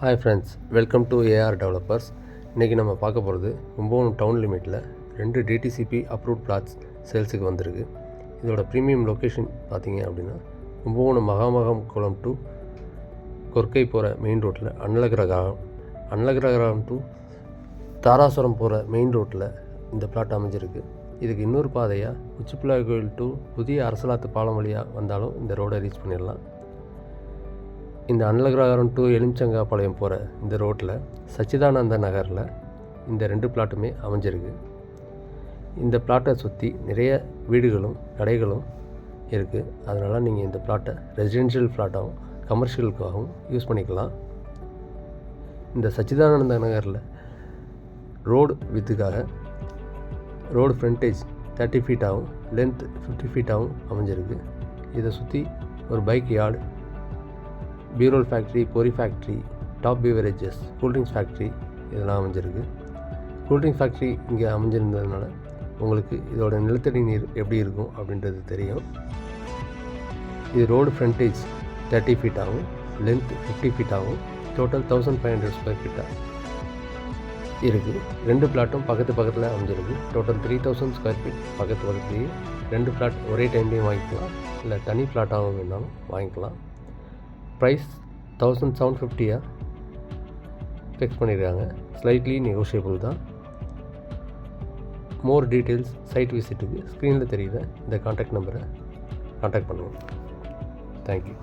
Hi friends, welcome to AR developers. இன்றைக்கி நம்ம பார்க்க போகிறது கும்பகோணம் டவுன் லிமிட்டில் 2 டிடிசிபி அப்ரூவ்ட் பிளாட்ஸ் சேல்ஸுக்கு வந்திருக்கு. இதோட ப்ரீமியம் லொக்கேஷன் பார்த்தீங்க அப்படின்னா கும்பகோணம் மகாமகம் குளம் டு கொர்க்கை போகிற மெயின் ரோட்டில் அன்னலகிரகாரம் டு தாராசுரம் போகிற மெயின் ரோட்டில் இந்த பிளாட் அமைஞ்சிருக்கு. இதுக்கு இன்னொரு பாதையாக உச்சிப்பிள்ளையார் கோயில் டு புதிய அரசலாத்து பாலம் வழியாக வந்தாலும் இந்த ரோடை ரீச் பண்ணிடலாம். இந்த அன்னலகிரகாரம் டு எலுமிச்சங்காபாளையம் போகிற இந்த ரோட்டில் சச்சிதானந்த நகரில் இந்த 2 பிளாட்டுமே அமைஞ்சிருக்கு. இந்த பிளாட்டை சுற்றி நிறைய வீடுகளும் கடைகளும் இருக்குது. அதனால் நீங்கள் இந்த பிளாட்டை ரெசிடென்ஷியல் பிளாட்டாகவும் கமர்ஷியலுக்காகவும் யூஸ் பண்ணிக்கலாம். இந்த சச்சிதானந்த நகரில் ரோடு வித்துக்காக ரோடு ஃப்ரண்டேஜ் 30 ஃபீட்டாகவும் லென்த் 50 ஃபீட்டாகவும் அமைஞ்சிருக்கு. இதை சுற்றி ஒரு பைக் யார்டு, பீரோல் ஃபேக்ட்ரி, பொரி factory, top beverages, cool drinks factory இதெல்லாம் அமைஞ்சிருக்கு. கூல்ட்ரிங்க்ஸ் ஃபேக்ட்ரி இங்கே அமைஞ்சிருந்ததுனால உங்களுக்கு இதோட நிலத்தடி நீர் எப்படி இருக்கும் அப்படின்றது தெரியும். இது ரோடு ஃப்ரண்டேஜ் 30 ஃபீட்டாகவும் லென்த் 50 ஃபீட்டாகவும் டோட்டல் 1500 ஸ்கொயர் ஃபீட்டாக இருக்குது. 2 பிளாட்டும் பக்கத்தில் அமைஞ்சிருக்கு. டோட்டல் 3000 ஸ்கொயர் ஃபீட் பக்கத்துலேயே 2 பிளாட் ஒரே டைம்லேயும் வாங்கிக்கலாம், இல்லை தனி பிளாட்டாகவும் வேணாலும் வாங்கிக்கலாம். ப்ரைஸ் 1750 ஃபிக்ஸ் பண்ணியிருக்காங்க. ஸ்லைட்லி நெகோஷியபிள் தான். மோர் டீட்டெயில்ஸ் சைட் விசிட்டுக்கு ஸ்க்ரீனில் தெரியுற இந்த கான்டாக்ட் நம்பரை கான்டாக்ட் பண்ணுவோம். தேங்க்யூ.